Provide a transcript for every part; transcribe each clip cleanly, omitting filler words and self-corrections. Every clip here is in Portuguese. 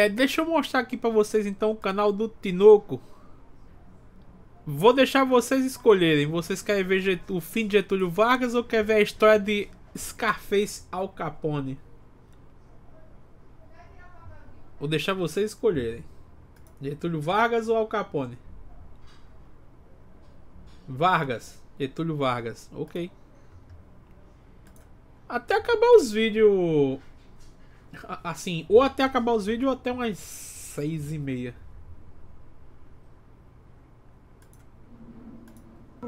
Deixa eu mostrar aqui pra vocês então o canal do Tinoco. Vou deixar vocês escolherem. Vocês querem ver o fim de Getúlio Vargas ou querem ver a história de Scarface Al Capone? Vou deixar vocês escolherem. Getúlio Vargas ou Al Capone? Vargas. Getúlio Vargas. Ok. Até acabar os vídeos. Assim, ou até acabar os vídeos ou até umas 6h30.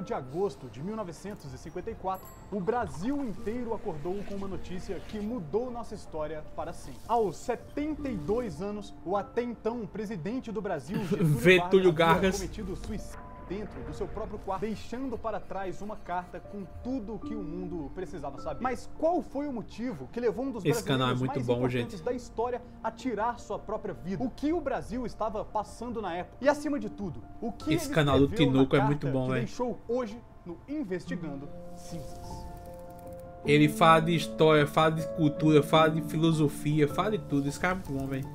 De agosto de 1954, o Brasil inteiro acordou com uma notícia que mudou nossa história para sempre. Aos 72 anos, o até então presidente do Brasil, Getúlio Vargas, havia cometido suicídio dentro do seu próprio quarto, deixando para trás uma carta com tudo o que o mundo precisava saber. Mas qual foi o motivo que levou um dos brasileiros mais importantes da história a tirar sua própria vida? O que o Brasil estava passando na época? E acima de tudo, o que esse canal do Tinoco é muito bom, velho. Deixou hoje no Investigando Cinzas. Ele fala de história, fala de cultura, fala de filosofia, fala de tudo. Esse cara é muito bom, velho.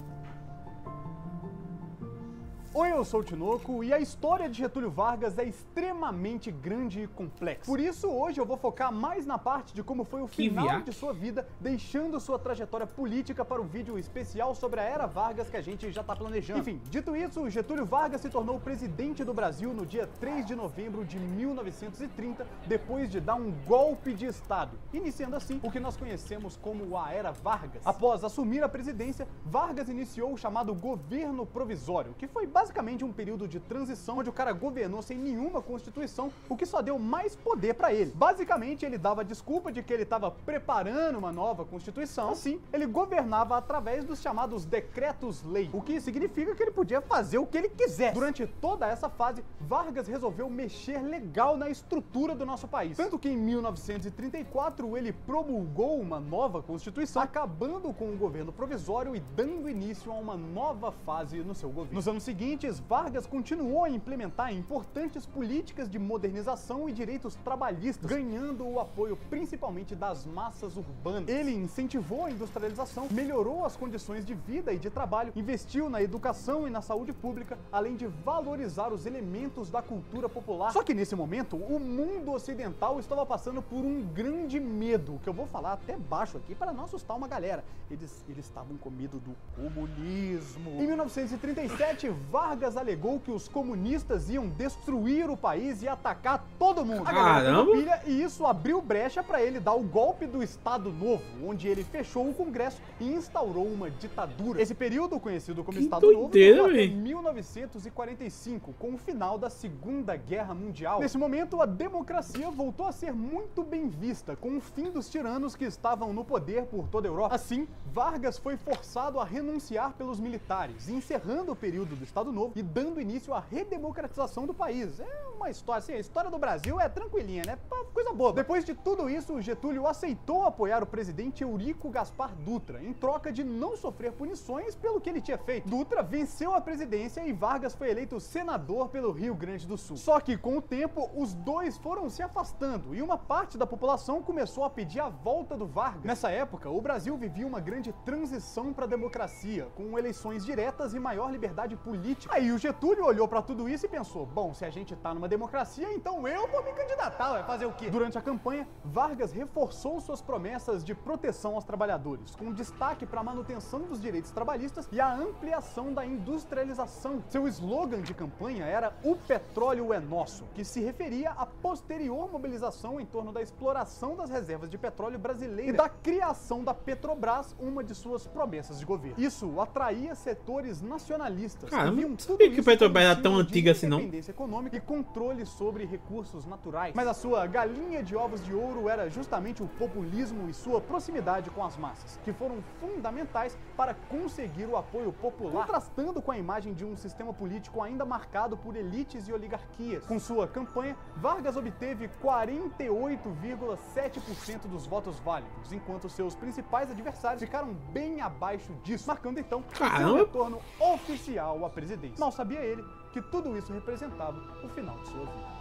Oi, eu sou o Tinoco e a história de Getúlio Vargas é extremamente grande e complexa. Por isso, hoje eu vou focar mais na parte de como foi o final de sua vida, deixando sua trajetória política para o vídeo especial sobre a Era Vargas que a gente já está planejando. Enfim, dito isso, Getúlio Vargas se tornou presidente do Brasil no dia 3 de novembro de 1930, depois de dar um golpe de Estado, iniciando assim o que nós conhecemos como a Era Vargas. Após assumir a presidência, Vargas iniciou o chamado Governo Provisório, que foi basicamente um período de transição onde o cara governou sem nenhuma constituição, o que só deu mais poder para ele. Basicamente, ele dava a desculpa de que ele estava preparando uma nova constituição. Assim, ele governava através dos chamados decretos-lei, o que significa que ele podia fazer o que ele quisesse. Durante toda essa fase, Vargas resolveu mexer legal na estrutura do nosso país. Tanto que em 1934 ele promulgou uma nova constituição, acabando com o governo provisório e dando início a uma nova fase no seu governo. Nos anos seguintes, Vargas continuou a implementar importantes políticas de modernização e direitos trabalhistas, ganhando o apoio principalmente das massas urbanas. Ele incentivou a industrialização, melhorou as condições de vida e de trabalho, investiu na educação e na saúde pública, além de valorizar os elementos da cultura popular. Só que nesse momento, o mundo ocidental estava passando por um grande medo, que eu vou falar até baixo aqui para não assustar uma galera. Eles estavam com medo do comunismo. Em 1937, Vargas alegou que os comunistas iam destruir o país e atacar todo mundo. Caramba! E isso abriu brecha para ele dar o golpe do Estado Novo, onde ele fechou o Congresso e instaurou uma ditadura. Esse período, conhecido como Estado Novo, durou até 1945, com o final da Segunda Guerra Mundial. Nesse momento, a democracia voltou a ser muito bem vista, com o fim dos tiranos que estavam no poder por toda a Europa. Assim, Vargas foi forçado a renunciar pelos militares, encerrando o período do Estado Novo e dando início à redemocratização do país. É uma história, assim, a história do Brasil é tranquilinha, né? Coisa boa. Depois de tudo isso, Getúlio aceitou apoiar o presidente Eurico Gaspar Dutra, em troca de não sofrer punições pelo que ele tinha feito. Dutra venceu a presidência e Vargas foi eleito senador pelo Rio Grande do Sul. Só que, com o tempo, os dois foram se afastando e uma parte da população começou a pedir a volta do Vargas. Nessa época, o Brasil vivia uma grande transição para a democracia, com eleições diretas e maior liberdade política. Aí o Getúlio olhou para tudo isso e pensou, bom, se a gente tá numa democracia, então eu vou me candidatar, vai fazer o quê? Durante a campanha, Vargas reforçou suas promessas de proteção aos trabalhadores, com destaque para a manutenção dos direitos trabalhistas e a ampliação da industrialização. Seu slogan de campanha era "O petróleo é nosso", que se referia à posterior mobilização em torno da exploração das reservas de petróleo brasileiras e da criação da Petrobras, uma de suas promessas de governo. Isso atraía setores nacionalistas. Caramba, não sabia que o Petrobras era tão antiga assim, não. Independência econômica e controle sobre recursos naturais. Mas a sua galinha de ovos de ouro era justamente o populismo e sua proximidade com as massas, que foram fundamentais para conseguir o apoio popular, contrastando com a imagem de um sistema político ainda marcado por elites e oligarquias. Com sua campanha, Vargas obteve 48,7% dos votos válidos, enquanto seus principais adversários ficaram bem abaixo disso, marcando então seu retorno oficial à presidência. Mal sabia ele que tudo isso representava o final de sua vida.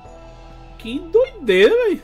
Que doideira, velho!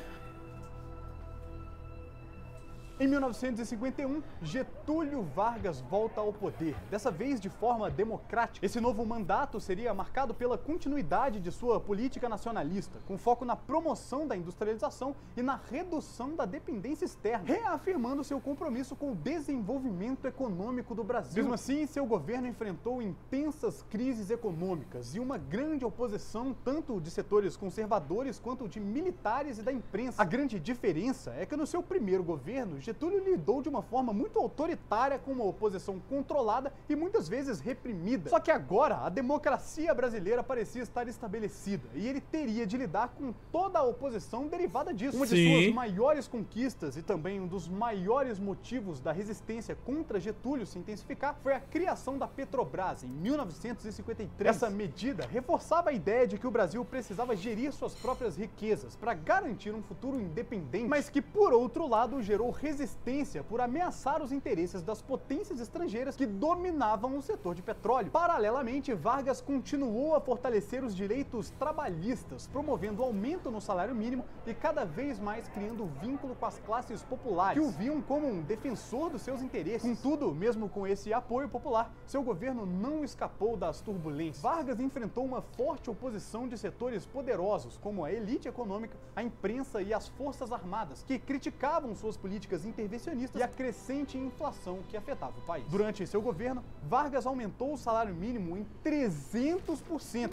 Em 1951, Getúlio Vargas volta ao poder, dessa vez de forma democrática. Esse novo mandato seria marcado pela continuidade de sua política nacionalista, com foco na promoção da industrialização e na redução da dependência externa, reafirmando seu compromisso com o desenvolvimento econômico do Brasil. Mesmo assim, seu governo enfrentou intensas crises econômicas e uma grande oposição tanto de setores conservadores quanto de militares e da imprensa. A grande diferença é que no seu primeiro governo, Getúlio lidou de uma forma muito autoritária com uma oposição controlada e muitas vezes reprimida. Só que agora a democracia brasileira parecia estar estabelecida e ele teria de lidar com toda a oposição derivada disso. Uma de suas maiores conquistas e também um dos maiores motivos da resistência contra Getúlio se intensificar foi a criação da Petrobras em 1953. Essa medida reforçava a ideia de que o Brasil precisava gerir suas próprias riquezas para garantir um futuro independente, mas que por outro lado gerou resistência por ameaçar os interesses das potências estrangeiras que dominavam o setor de petróleo. Paralelamente, Vargas continuou a fortalecer os direitos trabalhistas, promovendo aumento no salário mínimo e cada vez mais criando vínculo com as classes populares, que o viam como um defensor dos seus interesses. Contudo, mesmo com esse apoio popular, seu governo não escapou das turbulências. Vargas enfrentou uma forte oposição de setores poderosos, como a elite econômica, a imprensa e as forças armadas, que criticavam suas políticas intervencionistas e a crescente inflação que afetava o país. Durante seu governo, Vargas aumentou o salário mínimo em 300%.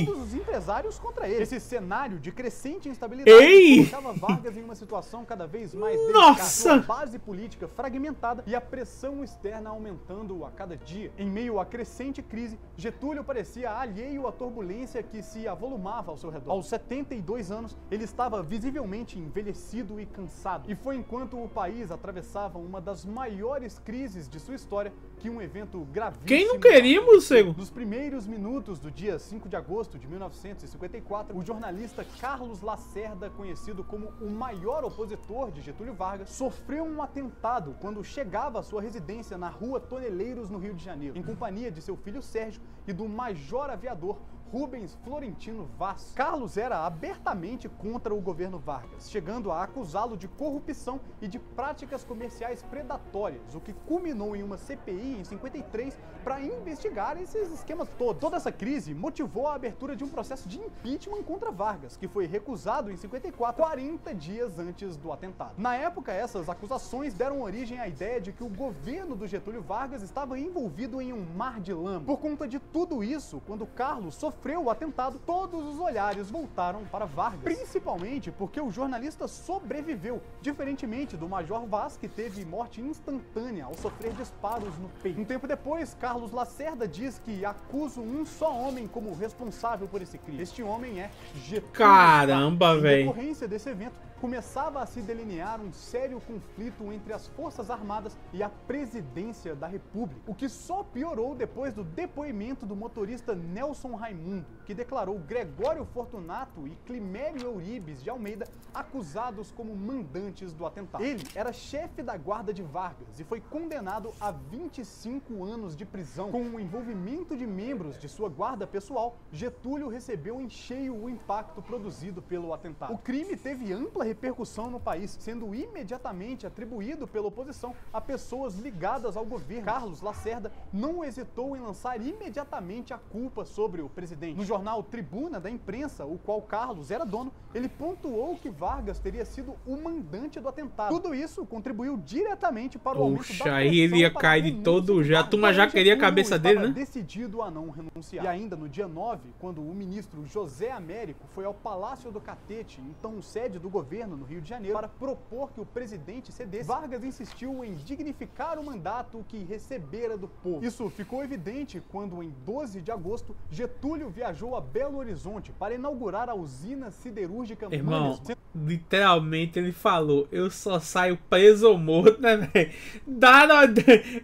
Todos os empresários contra ele. Esse cenário de crescente instabilidade colocava Vargas em uma situação cada vez mais delicada, sua base política fragmentada e a pressão externa aumentando a cada dia. Em meio à crescente crise, Getúlio parecia alheio à turbulência que se avolumava ao seu redor. Aos 72 anos, ele estava visivelmente envelhecido e cansado. E foi enquanto o país atravessava uma das maiores crises de sua história que um evento gravíssimo... Quem não queria, morcego? Nos primeiros minutos do dia 5 de agosto de 1954, o jornalista Carlos Lacerda, conhecido como o maior opositor de Getúlio Vargas, sofreu um atentado quando chegava à sua residência na Rua Toneleiros, no Rio de Janeiro, em companhia de seu filho Sérgio e do major aviador Rubens Florentino Vaz. Carlos era abertamente contra o governo Vargas, chegando a acusá-lo de corrupção e de práticas comerciais predatórias, o que culminou em uma CPI em 53 para investigar esses esquemas todos. Toda essa crise motivou a abertura de um processo de impeachment contra Vargas, que foi recusado em 54, 40 dias antes do atentado. Na época, essas acusações deram origem à ideia de que o governo do Getúlio Vargas estava envolvido em um mar de lama. Por conta de tudo isso, quando Carlos sofreu o atentado, todos os olhares voltaram para Vargas, principalmente porque o jornalista sobreviveu, diferentemente do Major Vaz, que teve morte instantânea ao sofrer disparos no peito. Um tempo depois, Carlos Lacerda diz que acusa um só homem como responsável por esse crime. Este homem é Getúlio. Caramba, velho. Em decorrência desse evento, começava a se delinear um sério conflito entre as Forças Armadas e a Presidência da República, o que só piorou depois do depoimento do motorista Nelson Raimundo, que declarou Gregório Fortunato e Climério Euribes de Almeida acusados como mandantes do atentado. Ele era chefe da guarda de Vargas e foi condenado a 25 anos de prisão. Com o envolvimento de membros de sua guarda pessoal, Getúlio recebeu em cheio o impacto produzido pelo atentado. O crime teve ampla repercussão no país, sendo imediatamente atribuído pela oposição a pessoas ligadas ao governo. Carlos Lacerda não hesitou em lançar imediatamente a culpa sobre o presidente. No jornal Tribuna da Imprensa, o qual Carlos era dono, ele pontuou que Vargas teria sido o mandante do atentado. Tudo isso contribuiu diretamente para o aumento da pressão. Aí ele ia cair de todo jeito. A turma já queria a cabeça dele, né? Decidido a não renunciar. E ainda no dia 9, quando o ministro José Américo foi ao Palácio do Catete, então sede do governo no Rio de Janeiro, para propor que o presidente cedesse, Vargas insistiu em dignificar o mandato que recebera do povo. Isso ficou evidente quando, em 12 de agosto, Getúlio viajou a Belo Horizonte para inaugurar a usina siderúrgica Irmão, literalmente ele falou, eu só saio preso ou morto, né, velho?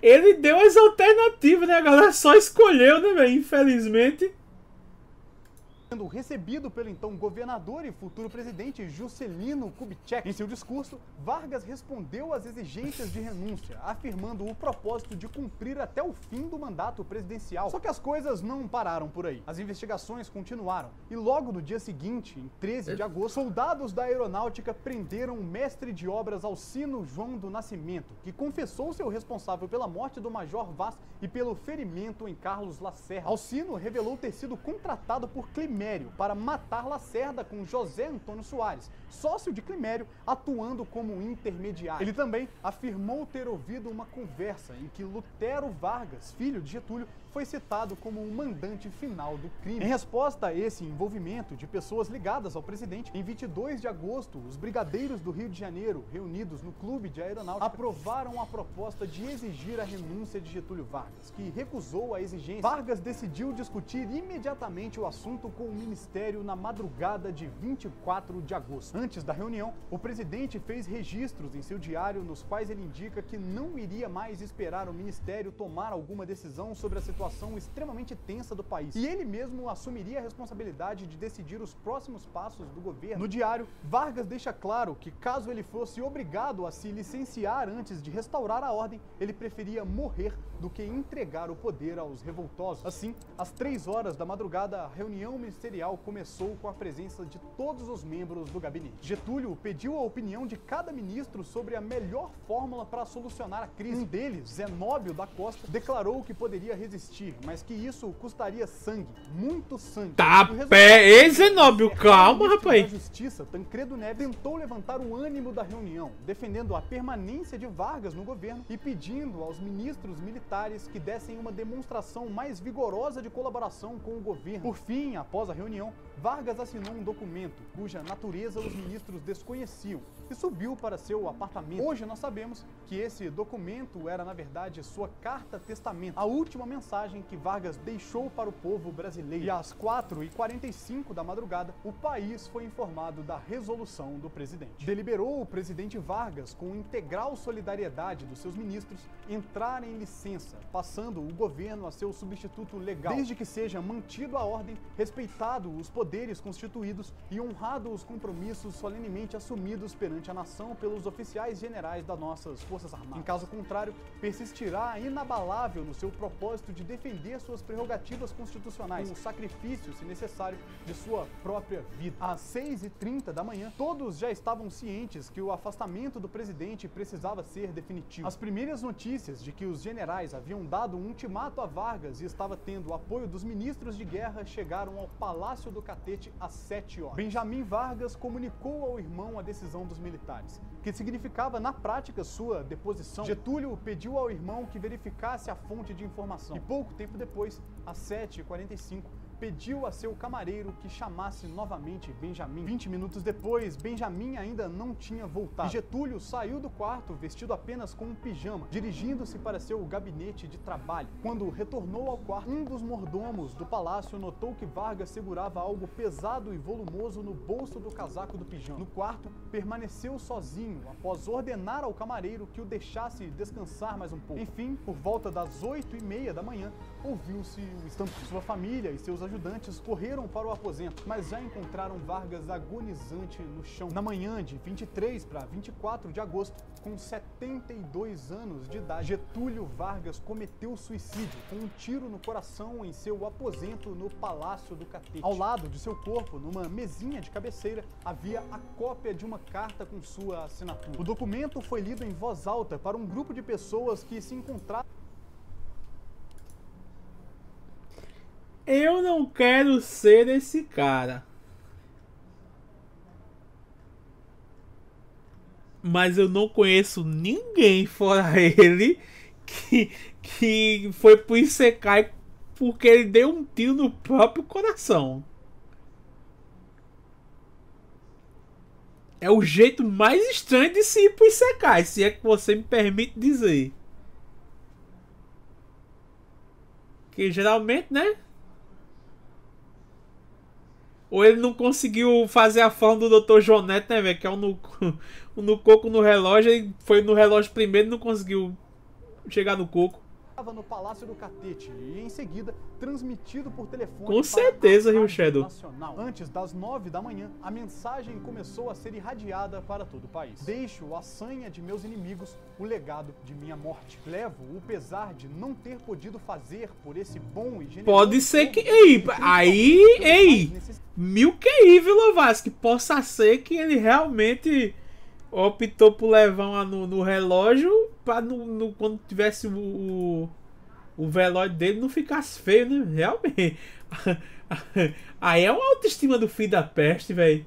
Ele deu as alternativas, né, a galera só escolheu, né, velho? Infelizmente. sendo recebido pelo então governador e futuro presidente Juscelino Kubitschek. Em seu discurso, Vargas respondeu às exigências de renúncia, afirmando o propósito de cumprir até o fim do mandato presidencial. Só que as coisas não pararam por aí. As investigações continuaram e logo no dia seguinte, em 13 de agosto, soldados da aeronáutica prenderam o mestre de obras Alcino João do Nascimento, que confessou ser o responsável pela morte do Major Vaz e pelo ferimento em Carlos Lacerda. Alcino revelou ter sido contratado por Climério para matar Lacerda com José Antônio Soares, sócio de Climério, atuando como intermediário. Ele também afirmou ter ouvido uma conversa em que Lutero Vargas, filho de Getúlio, foi citado como o mandante final do crime. Em resposta a esse envolvimento de pessoas ligadas ao presidente, em 22 de agosto, os brigadeiros do Rio de Janeiro, reunidos no Clube de Aeronáutica, aprovaram a proposta de exigir a renúncia de Getúlio Vargas, que recusou a exigência. Vargas decidiu discutir imediatamente o assunto com o Ministério na madrugada de 24 de agosto. Antes da reunião, o presidente fez registros em seu diário nos quais ele indica que não iria mais esperar o Ministério tomar alguma decisão sobre a situação extremamente tensa do país, e ele mesmo assumiria a responsabilidade de decidir os próximos passos do governo. No diário, Vargas deixa claro que caso ele fosse obrigado a se licenciar antes de restaurar a ordem, ele preferia morrer do que entregar o poder aos revoltosos. Assim, às 3 horas da madrugada, a reunião ministerial começou com a presença de todos os membros do gabinete. Getúlio pediu a opinião de cada ministro sobre a melhor fórmula para solucionar a crise. Um deles, Zenóbio da Costa, declarou que poderia resistir, mas que isso custaria sangue, muito sangue. Tá pé, ei Zenóbio, calma, rapaz. A Justiça, Tancredo Neves, tentou levantar o ânimo da reunião, defendendo a permanência de Vargas no governo e pedindo aos ministros militares que dessem uma demonstração mais vigorosa de colaboração com o governo. Por fim, após a reunião, Vargas assinou um documento cuja natureza os ministros desconheciam e subiu para seu apartamento. Hoje nós sabemos que esse documento era, na verdade, sua carta-testamento, a última mensagem que Vargas deixou para o povo brasileiro. E às 4h45 da madrugada, o país foi informado da resolução do presidente. Deliberou o presidente Vargas, com integral solidariedade dos seus ministros, entrar em licença, passando o governo a seu substituto legal, desde que seja mantido a ordem, respeitado os poderes constituídos e honrado os compromissos solenemente assumidos perante a nação pelos oficiais generais das nossas Forças Armadas. Em caso contrário, persistirá inabalável no seu propósito de defender suas prerrogativas constitucionais, com o sacrifício, se necessário, de sua própria vida. Às 6h30 da manhã, todos já estavam cientes que o afastamento do presidente precisava ser definitivo. As primeiras notícias de que os generais haviam dado um ultimato a Vargas e estava tendo o apoio dos ministros de guerra chegaram ao Palácio do Catete às 7 horas. Benjamin Vargas comunicou ao irmão a decisão dos militares, que significava na prática sua deposição. Getúlio pediu ao irmão que verificasse a fonte de informação e pouco tempo depois, às 7h45, pediu a seu camareiro que chamasse novamente Benjamin. 20 minutos depois, Benjamin ainda não tinha voltado. E Getúlio saiu do quarto vestido apenas com um pijama, dirigindo-se para seu gabinete de trabalho. Quando retornou ao quarto, um dos mordomos do palácio notou que Vargas segurava algo pesado e volumoso no bolso do casaco do pijama. No quarto, permaneceu sozinho após ordenar ao camareiro que o deixasse descansar mais um pouco. Enfim, por volta das 8h30 da manhã, ouviu-se o estampido. Sua família e seus ajudantes correram para o aposento, mas já encontraram Vargas agonizante no chão. Na manhã de 23 para 24 de agosto, com 72 anos de idade, Getúlio Vargas cometeu suicídio com um tiro no coração em seu aposento no Palácio do Catete. Ao lado de seu corpo, numa mesinha de cabeceira, havia a cópia de uma carta com sua assinatura. O documento foi lido em voz alta para um grupo de pessoas que se encontravam. Eu não quero ser esse cara. Mas eu não conheço ninguém fora ele que foi pro Isekai porque ele deu um tiro no próprio coração. É o jeito mais estranho de se ir pro Isekai, se é que você me permite dizer. Que geralmente, né? Ou ele não conseguiu fazer a forma do Dr. Jonete, né, velho? Que é o no coco no relógio. Ele foi no relógio primeiro e não conseguiu chegar no coco. no Palácio do Catete e em seguida transmitido por telefone. Com certeza, Rio Shadow. Nacional. Antes das 9 da manhã, a mensagem começou a ser irradiada para todo o país. Deixo a sanha de meus inimigos, o legado de minha morte. Levo o pesar de não ter podido fazer por esse bom e generoso. Pode ser que... Ei! Mil que aí, viu, Vasco? Possa ser que ele realmente optou por levar no relógio pra quando tivesse o velório dele não ficasse feio, né? Realmente. Aí é uma autoestima do filho da peste, velho.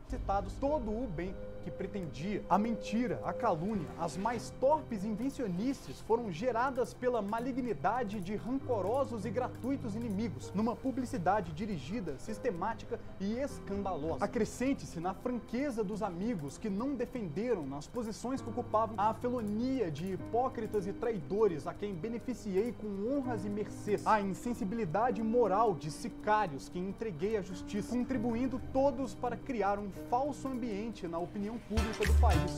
Citados todo o bem que pretendia. A mentira, a calúnia, as mais torpes invencionices foram geradas pela malignidade de rancorosos e gratuitos inimigos, numa publicidade dirigida, sistemática e escandalosa. Acrescente-se na franqueza dos amigos que não defenderam nas posições que ocupavam a felonia de hipócritas e traidores a quem beneficiei com honras e mercês, a insensibilidade moral de sicários que entreguei à justiça, contribuindo todos para criar um falso ambiente na opinião pública do país.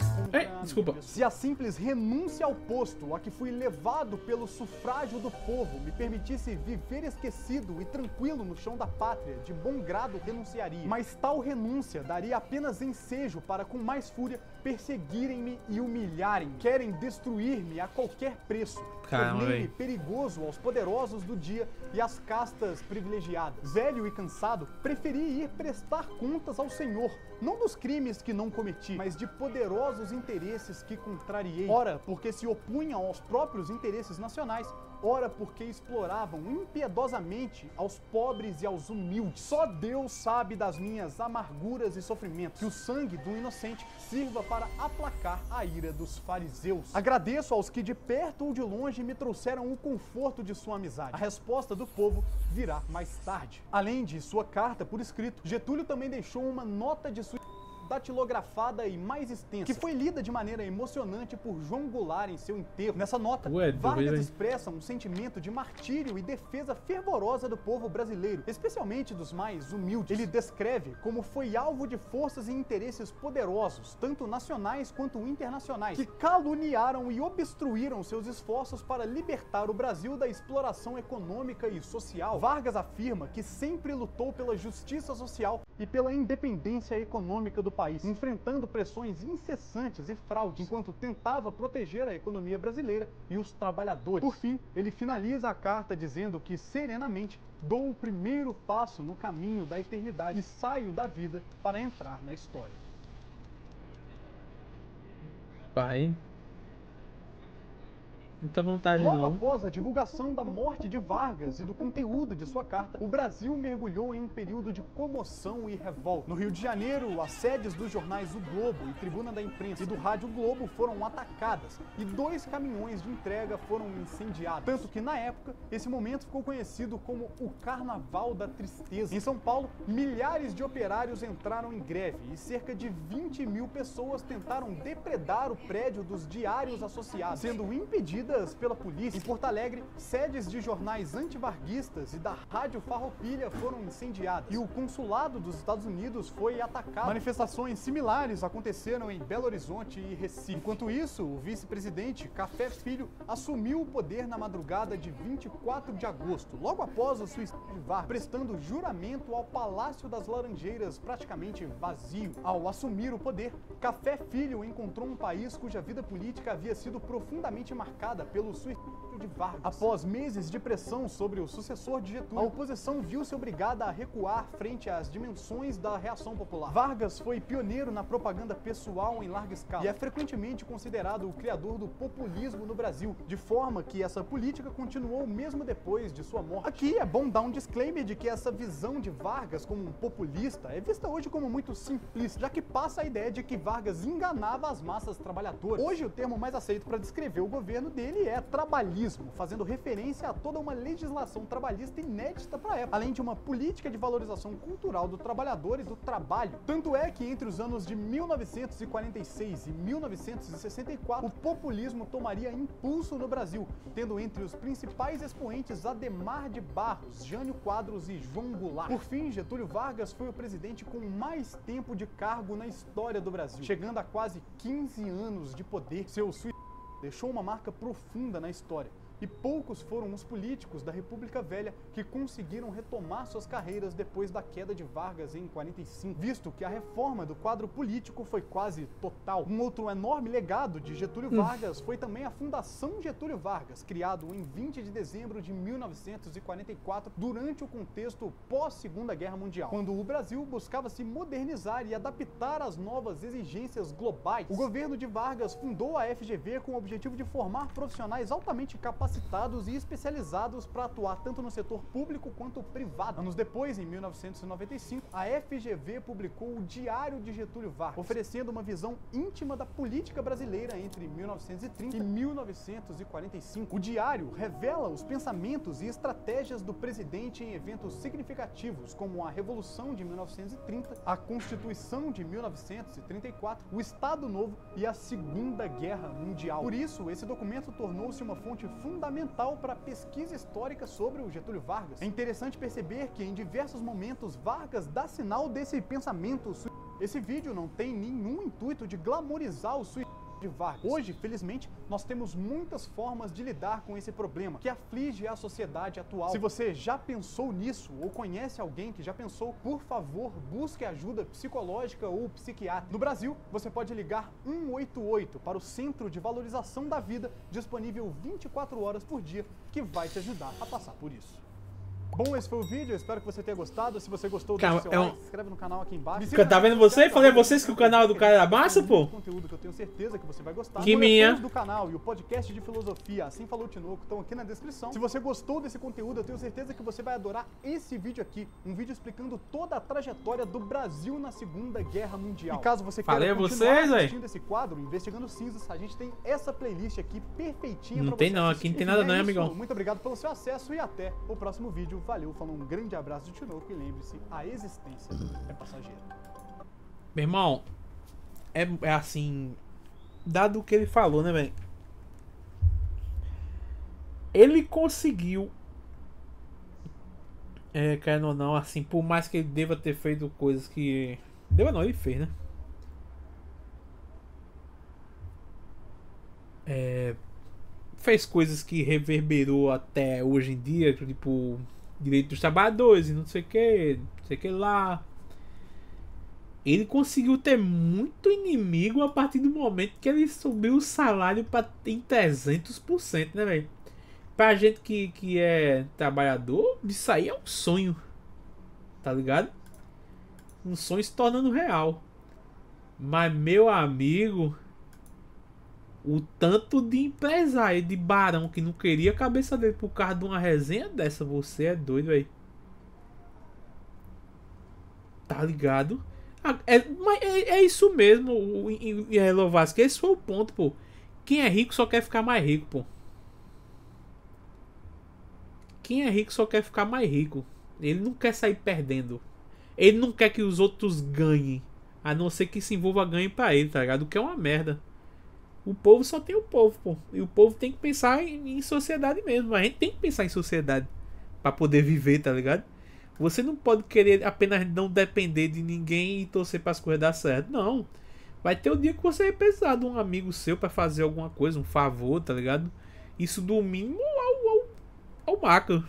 Desculpa. Se a simples renúncia ao posto a que fui levado pelo sufrágio do povo me permitisse viver esquecido e tranquilo no chão da pátria, de bom grado renunciaria. Mas tal renúncia daria apenas ensejo para com mais fúria perseguirem-me e humilharem. Querem destruir-me a qualquer preço. Tornei-me perigoso aos poderosos do dia e às castas privilegiadas. Velho e cansado, preferi ir prestar contas ao Senhor, não dos crimes que não cometi, mas de poderosos interesses que contrariei. Ora, porque se opunham aos próprios interesses nacionais, ora porque exploravam impiedosamente aos pobres e aos humildes. Só Deus sabe das minhas amarguras e sofrimentos. Que o sangue do inocente sirva para aplacar a ira dos fariseus. Agradeço aos que de perto ou de longe me trouxeram o conforto de sua amizade. A resposta do povo virá mais tarde. Além de sua carta por escrito, Getúlio também deixou uma nota de sua datilografada e mais extensa, que foi lida de maneira emocionante por João Goulart em seu enterro. Nessa nota, Vargas expressa um sentimento de martírio e defesa fervorosa do povo brasileiro, especialmente dos mais humildes. Ele descreve como foi alvo de forças e interesses poderosos, tanto nacionais quanto internacionais, que caluniaram e obstruíram seus esforços para libertar o Brasil da exploração econômica e social. Vargas afirma que sempre lutou pela justiça social e pela independência econômica do país, enfrentando pressões incessantes e fraudes, enquanto tentava proteger a economia brasileira e os trabalhadores. Por fim, ele finaliza a carta dizendo que, serenamente, dou o primeiro passo no caminho da eternidade e saio da vida para entrar na história. Pai. Muita vontade Logo não. após a divulgação da morte de Vargas e do conteúdo de sua carta, o Brasil mergulhou em um período de comoção e revolta. No Rio de Janeiro, as sedes dos jornais O Globo e Tribuna da Imprensa e do Rádio Globo foram atacadas e 2 caminhões de entrega foram incendiados. Tanto que, na época, esse momento ficou conhecido como o Carnaval da Tristeza. Em São Paulo, milhares de operários entraram em greve e cerca de 20 mil pessoas tentaram depredar o prédio dos Diários Associados, sendo impedidas pela polícia. Em Porto Alegre, sedes de jornais antivarguistas e da Rádio Farroupilha foram incendiadas e o consulado dos Estados Unidos foi atacado. Manifestações similares aconteceram em Belo Horizonte e Recife. Enquanto isso, o vice-presidente Café Filho assumiu o poder na madrugada de 24 de agosto, logo após o suicídio de Vargas, prestando juramento ao Palácio das Laranjeiras praticamente vazio. Ao assumir o poder, Café Filho encontrou um país cuja vida política havia sido profundamente marcada pelo suicídio de Vargas. Após meses de pressão sobre o sucessor de Getúlio, a oposição viu-se obrigada a recuar frente às dimensões da reação popular. Vargas foi pioneiro na propaganda pessoal em larga escala e é frequentemente considerado o criador do populismo no Brasil, de forma que essa política continuou mesmo depois de sua morte. Aqui é bom dar um disclaimer de que essa visão de Vargas como um populista é vista hoje como muito simplista, já que passa a ideia de que Vargas enganava as massas trabalhadoras. Hoje o termo mais aceito para descrever o governo dele é trabalhismo, fazendo referência a toda uma legislação trabalhista inédita para a época, além de uma política de valorização cultural do trabalhador e do trabalho. Tanto é que entre os anos de 1946 e 1964, o populismo tomaria impulso no Brasil, tendo entre os principais expoentes Adhemar de Barros, Jânio Quadros e João Goulart. Por fim, Getúlio Vargas foi o presidente com mais tempo de cargo na história do Brasil, chegando a quase 15 anos de poder. Seu suicídio deixou uma marca profunda na história, e poucos foram os políticos da República Velha que conseguiram retomar suas carreiras depois da queda de Vargas em 45, visto que a reforma do quadro político foi quase total. Um outro enorme legado de Getúlio Vargas foi também a Fundação Getúlio Vargas, criado em 20 de dezembro de 1944, durante o contexto pós-Segunda Guerra Mundial, quando o Brasil buscava se modernizar e adaptar às novas exigências globais. O governo de Vargas fundou a FGV com o objetivo de formar profissionais altamente capacitados e especializados para atuar tanto no setor público quanto privado. Anos depois, em 1995, a FGV publicou o Diário de Getúlio Vargas, oferecendo uma visão íntima da política brasileira entre 1930 e 1945. O diário revela os pensamentos e estratégias do presidente em eventos significativos, como a Revolução de 1930, a Constituição de 1934, o Estado Novo e a Segunda Guerra Mundial. Por isso, esse documento tornou-se uma fonte fundamental para a pesquisa histórica sobre o Getúlio Vargas. É interessante perceber que, em diversos momentos, Vargas dá sinal desse pensamento. Esse vídeo não tem nenhum intuito de glamorizar o suicídio de Vargas. Hoje, felizmente, nós temos muitas formas de lidar com esse problema que aflige a sociedade atual. Se você já pensou nisso ou conhece alguém que já pensou, por favor, busque ajuda psicológica ou psiquiátrica. No Brasil, você pode ligar 188 para o Centro de Valorização da Vida, disponível 24 horas por dia, que vai te ajudar a passar por isso. Bom, esse foi o vídeo, eu espero que você tenha gostado. Se você gostou, deixa o seu like, se inscreve no canal aqui embaixo. Tá vendo você? Falei a vocês que o canal do cara era massa, pô. Conteúdo que eu tenho certeza que você vai gostar. Que minha. do canal e o podcast de filosofia, Assim Falou o Tinoco, estão aqui na descrição. Se você gostou desse conteúdo, eu tenho certeza que você vai adorar esse vídeo aqui, um vídeo explicando toda a trajetória do Brasil na Segunda Guerra Mundial. E caso você queira continuar assistindo esse quadro, Investigando Cinzas, a gente tem essa playlist aqui perfeitinha pra você. Não tem não, aqui não tem nada não, amigão. Muito obrigado pelo seu acesso e até o próximo vídeo. Valeu, falou, um grande abraço do Tinoco e lembre-se, a existência é passageira. Meu irmão, é assim, dado o que ele falou, né, velho? Ele conseguiu, querendo ou não, assim, por mais que ele deva ter feito coisas que... Deva não, ele fez, né? Fez coisas que reverberou até hoje em dia, tipo... direito dos trabalhadores e não sei o que lá. Ele conseguiu ter muito inimigo a partir do momento que ele subiu o salário em 300%, né, velho? Pra gente que é trabalhador, isso aí é um sonho, tá ligado? Um sonho se tornando real. Mas, meu amigo, o tanto de empresário, de barão que não queria a cabeça dele por causa de uma resenha dessa, você é doido, velho. Tá ligado? É isso mesmo, Lovasco. Esse foi o ponto, pô. Quem é rico só quer ficar mais rico, pô. Quem é rico só quer ficar mais rico. Ele não quer sair perdendo. Ele não quer que os outros ganhem. A não ser que se envolva ganho pra ele, tá ligado? O que é uma merda. O povo só tem o povo, pô. E o povo tem que pensar em sociedade mesmo. A gente tem que pensar em sociedade pra poder viver, tá ligado? Você não pode querer apenas não depender de ninguém e torcer para as coisas dar certo. Não. Vai ter o dia que você vai precisar de um amigo seu pra fazer alguma coisa, um favor, tá ligado? Isso do mínimo ao macro.